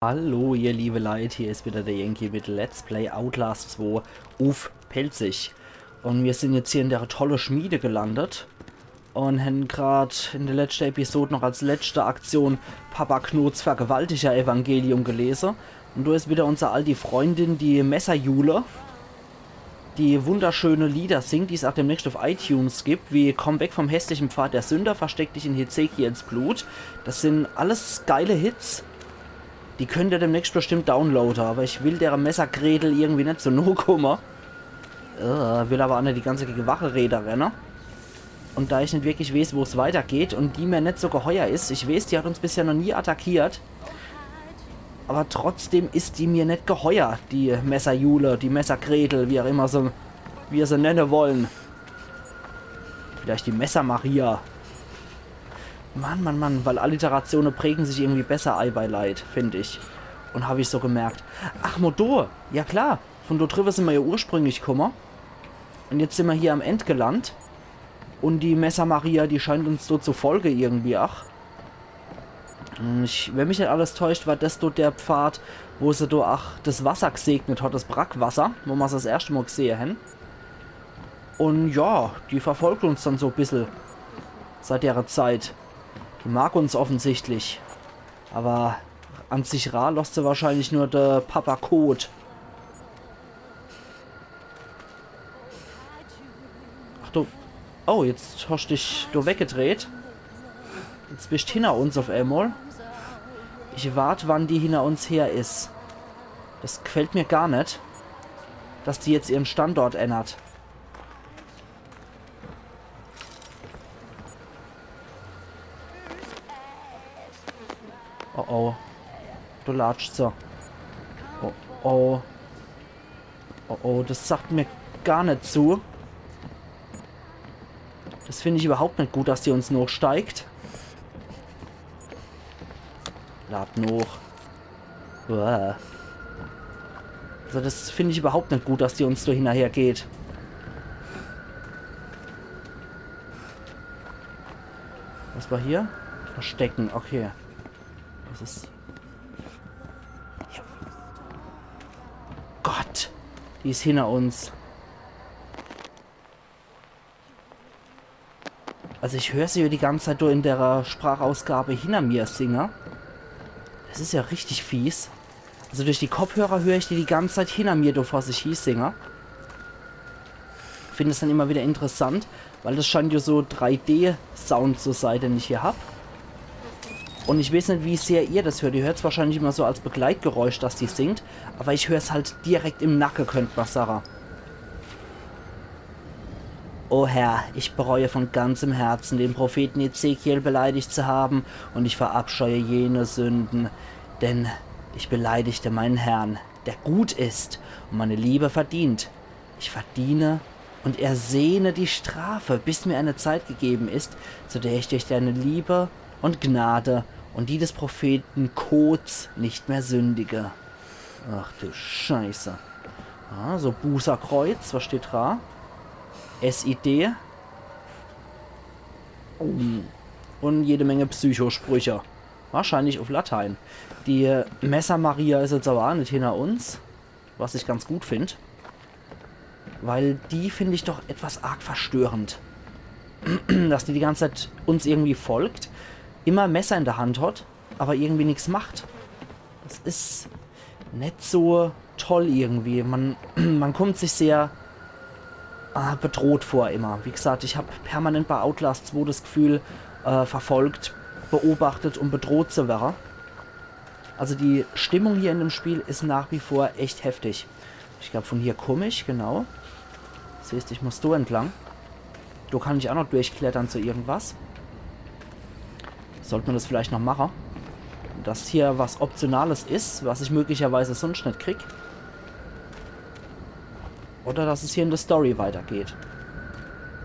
Hallo ihr liebe Leute, hier ist wieder der Yankee mit Let's Play Outlast 2 auf Pelzig. Und wir sind jetzt hier in der tolle Schmiede gelandet und haben gerade in der letzten Episode noch als letzte Aktion Papa Knots Vergewaltiger Evangelium gelesen. Und du ist wieder unsere alte Freundin, die Messerjule, die wunderschöne Lieder singt, die es auch demnächst auf iTunes gibt, wie Komm weg vom hässlichen Pfad der Sünder, versteck dich in Hezekiels Blut. Das sind alles geile Hits. Die könnt ihr demnächst bestimmt downloaden, aber ich will der Messergredel irgendwie nicht so no kommen. Will aber auch nicht die ganze Wache rennen. Und da ich nicht wirklich weiß, wo es weitergeht und die mir nicht so geheuer ist, ich weiß, die hat uns bisher noch nie attackiert. Aber trotzdem ist die mir nicht geheuer, die Messerjule, die Messergredel, wie auch immer so, wir sie nennen wollen. Vielleicht die Messermaria. Mann, weil Alliterationen prägen sich irgendwie besser ei bei Leid, finde ich. Und habe ich so gemerkt. Ach, Modo, ja klar, von dort drüber sind wir ja ursprünglich gekommen. Und jetzt sind wir hier am End gelandet. Und die Messer Maria, die scheint uns dort zu Folge irgendwie, ach. Wenn mich nicht alles täuscht, war das dort der Pfad, wo sie dort, ach, das Wasser gesegnet hat, das Brackwasser, wo wir es das erste Mal gesehen haben. Und ja, die verfolgt uns dann so ein bisschen seit ihrer Zeit. Die mag uns offensichtlich. Aber an sich lässt sie wahrscheinlich nur der Papa Code. Ach du. Oh, jetzt hast du dich du weggedreht. Jetzt bist du hinter uns auf einmal. Ich warte, wann die hinter uns her ist. Das gefällt mir gar nicht, dass die jetzt ihren Standort ändert. Oh oh. Du latscht so. Oh oh. Oh oh, das sagt mir gar nicht zu. Das finde ich überhaupt nicht gut, dass die uns noch steigt. Lad noch. Uah. Also das finde ich überhaupt nicht gut, dass die uns so hinterher geht. Was war hier? Verstecken, okay. Was ist... Ja. Gott! Die ist hinter uns. Also ich höre sie ja die ganze Zeit nur in der Sprachausgabe hinter mir singen. Das ist ja richtig fies. Also durch die Kopfhörer höre ich die ganze Zeit hinter mir, bevor sich hieß singen. Finde es dann immer wieder interessant, weil das scheint ja so 3D-Sound zu sein, den ich hier habe. Und ich weiß nicht, wie sehr ihr das hört. Ihr hört es wahrscheinlich immer so als Begleitgeräusch, dass die singt. Aber ich höre es halt direkt im Nacken, könnte man sagen. O Herr, ich bereue von ganzem Herzen, den Propheten Ezekiel beleidigt zu haben, und ich verabscheue jene Sünden, denn ich beleidigte meinen Herrn, der gut ist und meine Liebe verdient. Ich verdiene und ersehne die Strafe, bis mir eine Zeit gegeben ist, zu der ich durch deine Liebe und Gnade und die des Propheten Kots nicht mehr sündige. Ach du Scheiße. Ah, so Bußerkreuz, was steht da? SID. Und jede Menge Psychosprüche. Wahrscheinlich auf Latein. Die Messer Maria ist jetzt aber auch nicht hinter uns. Was ich ganz gut finde. Weil die finde ich doch etwas arg verstörend. Dass die ganze Zeit uns irgendwie folgt. Immer Messer in der Hand hat. Aber irgendwie nichts macht. Das ist nicht so toll irgendwie. Man kommt sich sehr... bedroht vor immer. Wie gesagt, ich habe permanent bei Outlast 2 das Gefühl, verfolgt, beobachtet und bedroht zu werden. Also die Stimmung hier in dem Spiel ist nach wie vor echt heftig. Ich glaube, von hier komme ich, genau. Siehst du, ich muss da entlang. Da kann ich auch noch durchklettern zu irgendwas. Sollte man das vielleicht noch machen. Dass hier was Optionales ist, was ich möglicherweise sonst nicht krieg. Oder dass es hier in der Story weitergeht.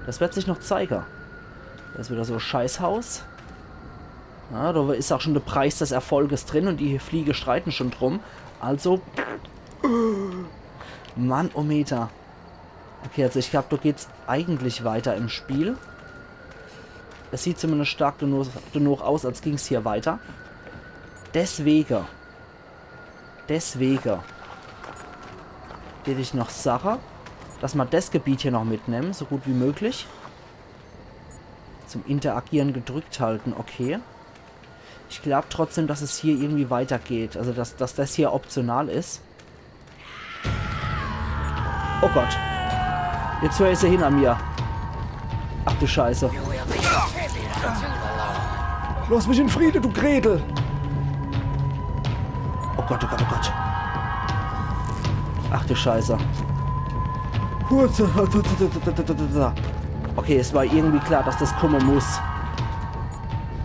Das wird sich noch zeigen. Da ist wieder so ein Scheißhaus. Ja, da ist auch schon der Preis des Erfolges drin und die Fliege streiten schon drum. Also... Mann, oh Meter. Okay, also ich glaube, da geht's eigentlich weiter im Spiel. Es sieht zumindest stark genug aus, als ging es hier weiter. Deswegen Deswegen hätte ich noch Sache, dass wir das Gebiet hier noch mitnehmen, so gut wie möglich. Zum Interagieren gedrückt halten, okay. Ich glaube trotzdem, dass es hier irgendwie weitergeht. Also, dass das hier optional ist. Oh Gott. Jetzt höre ich sie hin an mir. Ach du Scheiße. Lass mich in Friede, du Gretel. Oh Gott, oh Gott, oh Gott. Ach du Scheiße. Okay, es war irgendwie klar, dass das kommen muss.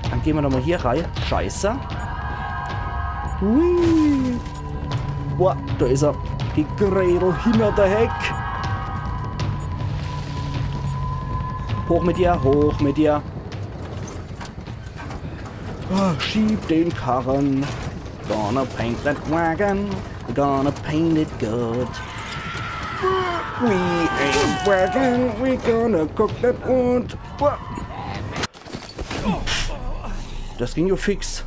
Dann gehen wir nochmal hier rein. Scheiße. Hui. Boah, da ist er. Die Gretel hinter der Heck. Hoch mit dir, hoch mit dir. Oh, schieb den Karren. Gonna paint that wagon. Gonna paint it good. We ain't wagon. We gonna cook that wood. Das ging ja fix.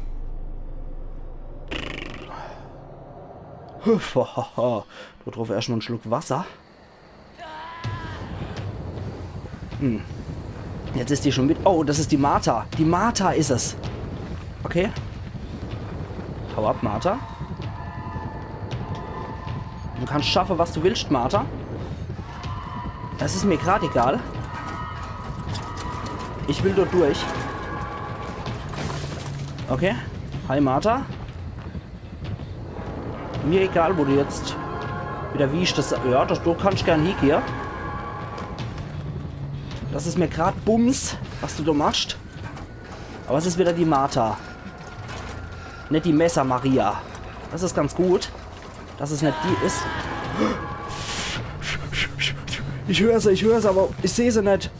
Da drauf erstmal einen Schluck Wasser. Jetzt ist die schon mit. Oh, das ist die Martha. Die Martha ist es. Okay. Hau ab, Martha. Du kannst schaffen, was du willst, Martha. Das ist mir gerade egal. Ich will dort durch. Okay. Hi, Martha. Mir egal, wo du jetzt wieder wie ich das... Ja, du kannst gern hier. Das ist mir gerade Bums, was du da machst. Aber es ist wieder die Martha. Nicht die Messer Maria. Das ist ganz gut, dass es nicht die ist. Ich höre sie, aber ich sehe sie nicht.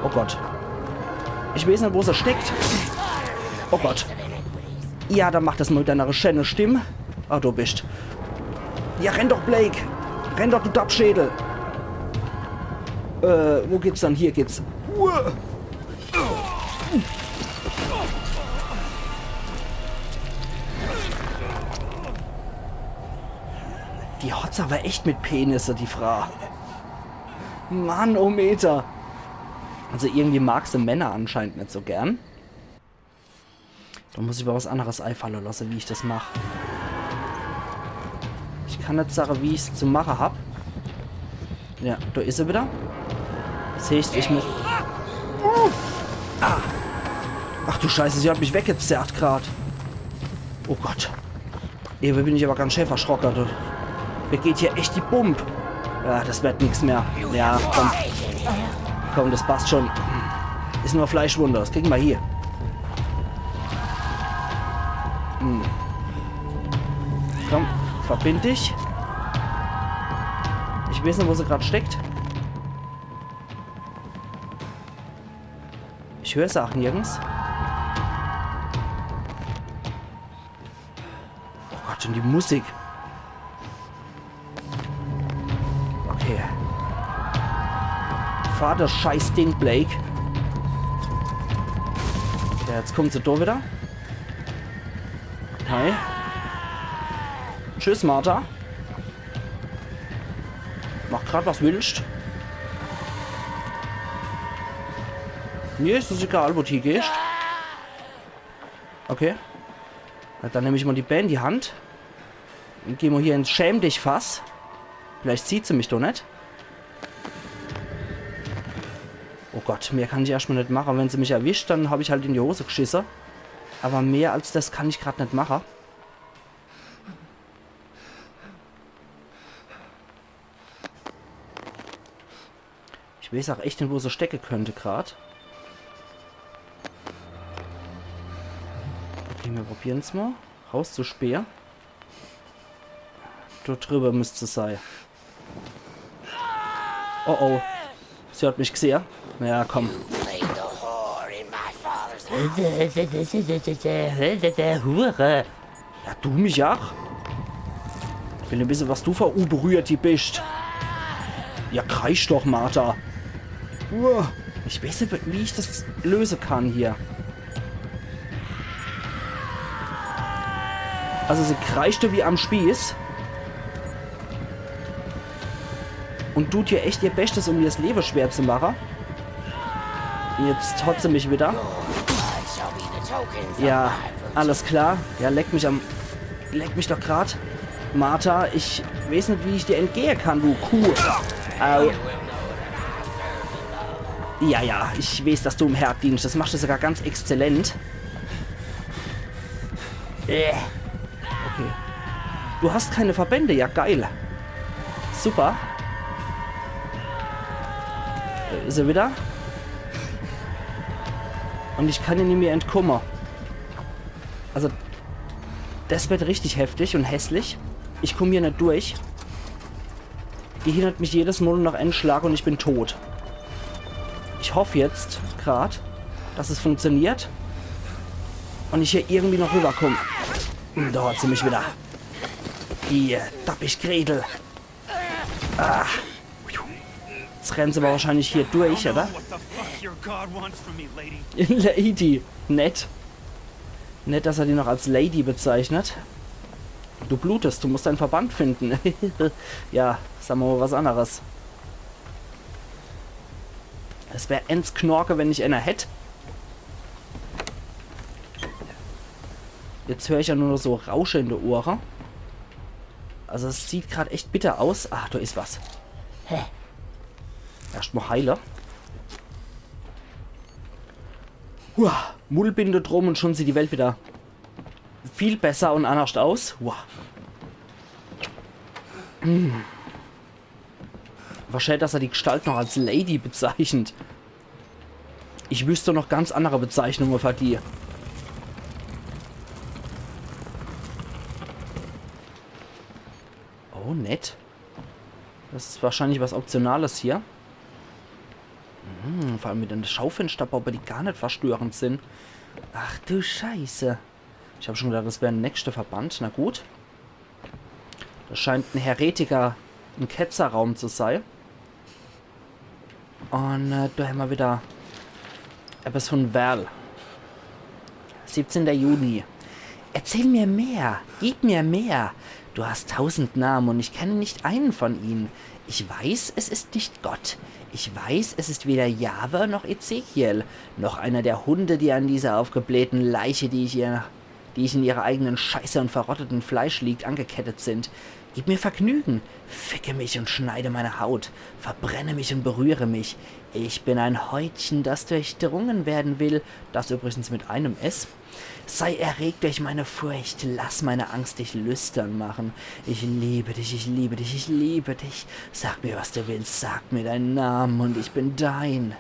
Oh Gott. Ich weiß nicht, wo sie steckt. Oh Gott. Ja, dann mach das mal mit deiner schönen Stimme. Ah, du bist. Ja, renn doch, Blake. Renn doch, du Dappschädel. Wo geht's dann? Hier geht's. Die hat's aber echt mit Penisse, die Frau. Mann, oh Meter. Also irgendwie magst du Männer anscheinend nicht so gern. Da muss ich aber was anderes einfallen lassen, wie ich das mache. Ich kann nicht sagen, wie ich es zu machen habe. Ja, da ist sie wieder. Sehe ich mit. Ah. Ach du Scheiße, sie hat mich weggezerrt gerade. Oh Gott. Eben bin ich aber ganz schön verschrocken. Mir geht hier echt die Bump. Ja, das wird nichts mehr. Ja, komm. Komm, das passt schon. Ist nur Fleischwunder. Das kriegen wir hier. Komm, verbind dich. Ich weiß nicht, wo sie gerade steckt. Ich höre es auch nirgends. Oh Gott, und die Musik. Okay. Fahr das scheiß Ding, Blake. Ja, jetzt kommt sie da wieder. Hi. Tschüss, Martha. Mach grad was willst. Mir ist es egal, wo du hier gehst. Okay. Dann nehme ich mal die Band in die Hand. Und gehen wir hier ins Schäm dich Fass. Vielleicht sieht sie mich doch nicht. Oh Gott, mehr kann ich erstmal nicht machen. Wenn sie mich erwischt, dann habe ich halt in die Hose geschissen. Aber mehr als das kann ich gerade nicht machen. Ich weiß auch echt nicht, wo sie stecken könnte gerade. Okay, wir probieren es mal. Raus zu Speer. Dort drüber müsste es sein. Oh oh. Sie hat mich gesehen. Ja, komm. Hure. Ja, du mich auch. Ich will ein bisschen, was du für berührt die bist. Ja, kreisch doch, Martha. Ich weiß nicht, wie ich das lösen kann hier. Also sie kreischte wie am Spieß. Und tut hier echt ihr Bestes, um ihr das Leben schwer zu machen. Jetzt hat sie mich wieder. Ja, alles klar. Ja, leck mich doch grad. Martha, ich weiß nicht, wie ich dir entgehen kann, du Kuh. Au. Ja, ich weiß, dass du im Herd dienst. Das machst du sogar ganz exzellent. Okay. Du hast keine Verbände, ja geil. Super. Ist er wieder? Und ich kann ihn nicht mehr entkommen. Also, das wird richtig heftig und hässlich. Ich komme hier nicht durch. Die hindert mich jedes Mal nach einem Schlag und ich bin tot. Ich hoffe jetzt gerade, dass es funktioniert. Und ich hier irgendwie noch rüberkomme. Da hat sie mich wieder. Hier, Dappig Gretel. Ah. Jetzt rennen sie aber wahrscheinlich hier durch, oder? Lady. Nett. Nett, dass er die noch als Lady bezeichnet. Du blutest, du musst deinen Verband finden. Ja, sagen wir mal was anderes. Es wäre ends Knorke, wenn ich einer hätte. Jetzt höre ich ja nur noch so rauschende Ohren. Also es sieht gerade echt bitter aus. Ach, da ist was. Hä? Erstmal Heiler. Mullbinde drum und schon sieht die Welt wieder viel besser und anders aus. Wahrscheinlich, dass er die Gestalt noch als Lady bezeichnet. Ich wüsste noch ganz andere Bezeichnungen für die. Oh, nett. Das ist wahrscheinlich was Optionales hier. Vor allem mit den Schaufensterbauer, die gar nicht verstörend sind. Ach du Scheiße. Ich habe schon gedacht, das wäre ein nächster Verband. Na gut. Das scheint ein Heretiker, ein Ketzerraum zu sein. Und da haben wir wieder etwas von Val. 17. Juni. Erzähl mir mehr. Gib mir mehr. Du hast 1000 Namen und ich kenne nicht einen von ihnen. Ich weiß, es ist nicht Gott. Ich weiß, es ist weder Jahwe noch Ezekiel, noch einer der Hunde, die an dieser aufgeblähten Leiche, die ich in ihrer eigenen Scheiße und verrotteten Fleisch liegt, angekettet sind. Gib mir Vergnügen, ficke mich und schneide meine Haut, verbrenne mich und berühre mich. Ich bin ein Häutchen, das durchdrungen werden will, das übrigens mit einem S. Sei erregt durch meine Furcht, lass meine Angst dich lüstern machen. Ich liebe dich, ich liebe dich, ich liebe dich. Sag mir, was du willst, sag mir deinen Namen und ich bin dein.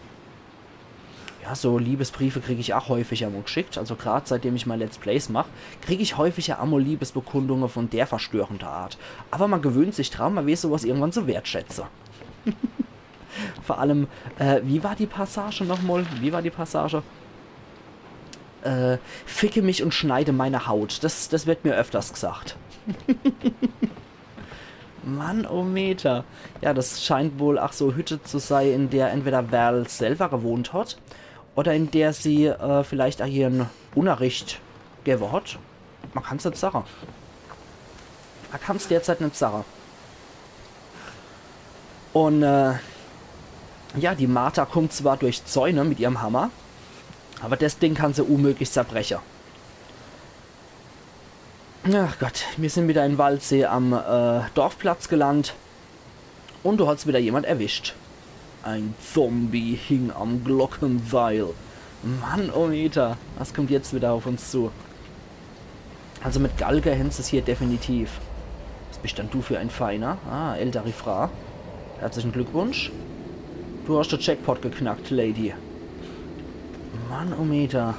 Ja, so Liebesbriefe kriege ich auch häufig einmal geschickt. Also gerade seitdem ich mal Let's Plays mache, kriege ich häufig einmal Liebesbekundungen von der verstörenden Art. Aber man gewöhnt sich dran, man weiß sowas irgendwann zu wertschätzen. Vor allem, wie war die Passage nochmal? Wie war die Passage? Ficke mich und schneide meine Haut. Das wird mir öfters gesagt. Mann, oh Meter. Ja, das scheint wohl auch so Hütte zu sein, in der entweder Val selber gewohnt hat oder in der sie vielleicht auch ihren Unterricht gegeben hat. Man kann es nicht sagen. Man kann es derzeit nicht sagen. Und ja, die Martha kommt zwar durch Zäune mit ihrem Hammer, aber das Ding kann sie unmöglich zerbrechen. Ach Gott, wir sind wieder in Waldsee am Dorfplatz gelandet. Und du hast wieder jemand erwischt. Ein Zombie hing am Glockenseil. Mann, oh Meter. Was kommt jetzt wieder auf uns zu? Also mit Galge hängst es hier definitiv. Was bist denn du für ein Feiner? Ah, El Darifra. Herzlichen Glückwunsch. Du hast den Jackpot geknackt, Lady. Mann, oh Meter.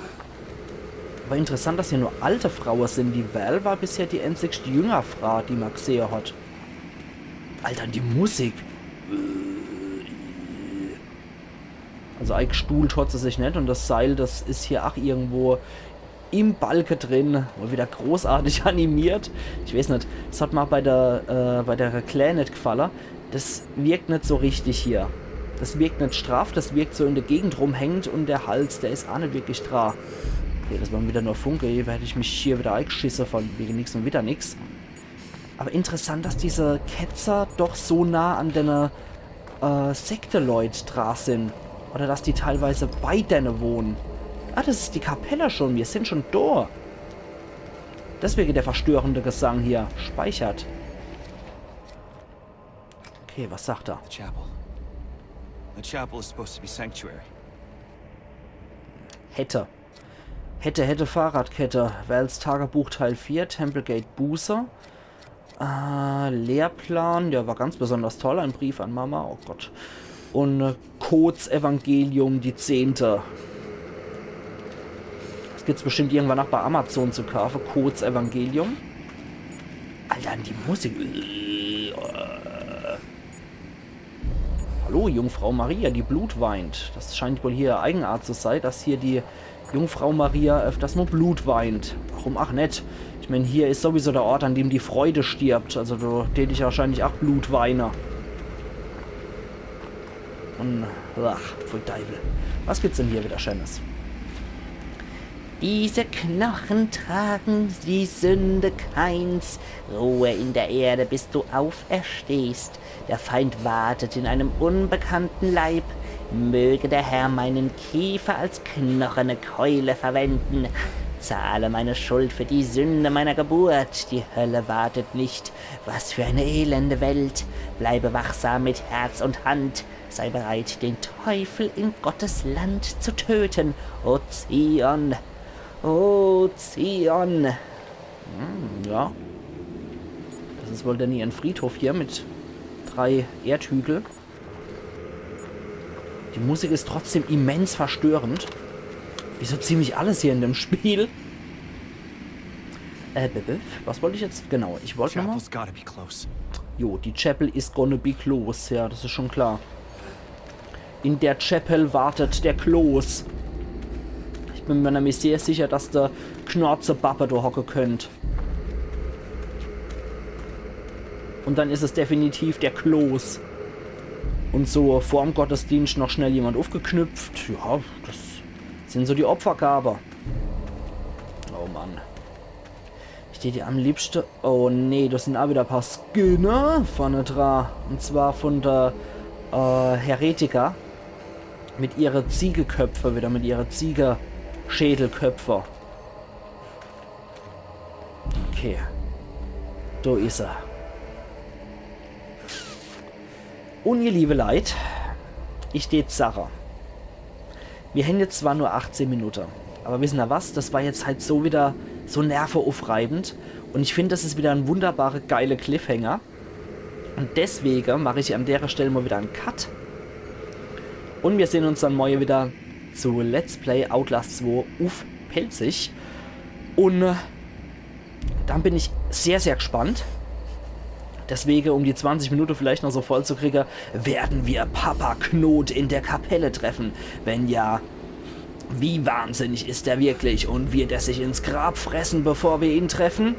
Aber interessant, dass hier nur alte Frauen sind. Die Val war bisher die einzigste jüngere Frau, die man gesehen hat. Alter, die Musik. Also eigentlich stuhlt hat sie sich nicht. Und das Seil, das ist hier auch irgendwo im Balken drin. Wohl wieder großartig animiert. Ich weiß nicht, das hat mir bei der Claire nicht gefallen. Das wirkt nicht so richtig hier. Das wirkt nicht straff, das wirkt so in der Gegend rumhängend und der Hals, der ist auch nicht wirklich straff. Okay, das war wieder nur Funke. Hier hätte ich mich hier wieder eingeschissen von wegen nichts und wieder nichts. Aber interessant, dass diese Ketzer doch so nah an den Sekte-Leute dran sind. Oder dass die teilweise bei denen wohnen. Ah, das ist die Kapelle schon. Wir sind schon da. Deswegen der verstörende Gesang hier. Speichert. Okay, was sagt er? The chapel. The chapel is supposed to be sanctuary. Hätte Fahrradkette. Wells Tagebuch Teil 4. Templegate Buße. Lehrplan. Der war ganz besonders toll. Ein Brief an Mama. Oh Gott. Und Codes Evangelium, die 10. Das gibt es bestimmt irgendwann auch bei Amazon zu kaufen. Codes Evangelium. Alter, die Musik. Hallo, Jungfrau Maria, die Blut weint. Das scheint wohl hier Eigenart zu sein, dass hier die Jungfrau Maria öfters nur Blut weint. Warum? Ach, nett. Ich meine, hier ist sowieso der Ort, an dem die Freude stirbt. Also, da täte ich wahrscheinlich auch Blut weinen. Und, ach, voll Teufel. Was gibt's denn hier wieder Schönes? Diese Knochen tragen die Sünde keins. Ruhe in der Erde, bis du auferstehst. Der Feind wartet in einem unbekannten Leib. Möge der Herr meinen Kiefer als knochene Keule verwenden. Zahle meine Schuld für die Sünde meiner Geburt. Die Hölle wartet nicht. Was für eine elende Welt. Bleibe wachsam mit Herz und Hand. Sei bereit, den Teufel in Gottes Land zu töten. O Zion! O Zion! Ja. Das ist wohl dann hier ein Friedhof hier mit 3 Erdhügel. Die Musik ist trotzdem immens verstörend. Wie so ziemlich alles hier in dem Spiel. Was wollte ich jetzt? Genau, ich wollte nochmal... Jo, die Chapel is gonna be close. Ja, das ist schon klar. In der Chapel wartet der Kloß. Ich bin mir nämlich sehr sicher, dass der Knorze-Bappe da hocken könnt. Und dann ist es definitiv der Kloß. Und so vorm Gottesdienst noch schnell jemand aufgeknüpft. Ja, das sind so die Opfergabe. Oh Mann. Steht hier am liebsten... Oh nee, das sind auch wieder ein paar Skinner vorne dran. Und zwar von der Heretiker. Mit ihrer Ziegeköpfe wieder, mit ihrer Schädelköpfe. Okay. Da ist er. Und ihr liebe Leid, ich steht Sache. Wir haben jetzt zwar nur 18 Minuten, aber wissen ihr was? Das war jetzt halt so wieder so nervenaufreibend. Und ich finde, das ist wieder ein wunderbarer, geiler Cliffhanger. Und deswegen mache ich an der Stelle mal wieder einen Cut. Und wir sehen uns dann morgen wieder zu Let's Play Outlast 2 auf Pelzig. Und dann bin ich sehr, sehr gespannt. Deswegen, um die 20 Minuten vielleicht noch so voll zu kriegen, werden wir Papa Knot in der Kapelle treffen. Wenn ja, wie wahnsinnig ist er wirklich und wird er sich ins Grab fressen, bevor wir ihn treffen?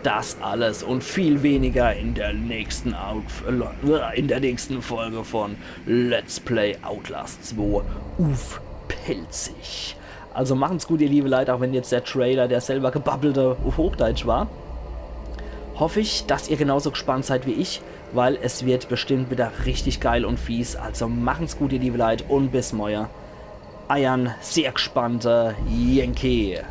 Das alles und viel weniger in der nächsten Folge von Let's Play Outlast 2 auf Pelzig. Also machen's gut, ihr liebe Leute, auch wenn jetzt der Trailer, der selber gebabbelte, auf Hochdeutsch war. Hoffe ich, dass ihr genauso gespannt seid wie ich, weil es wird bestimmt wieder richtig geil und fies. Also machen's gut, ihr liebe Leute, und bis morgen. Eiern, sehr gespannte Yankee.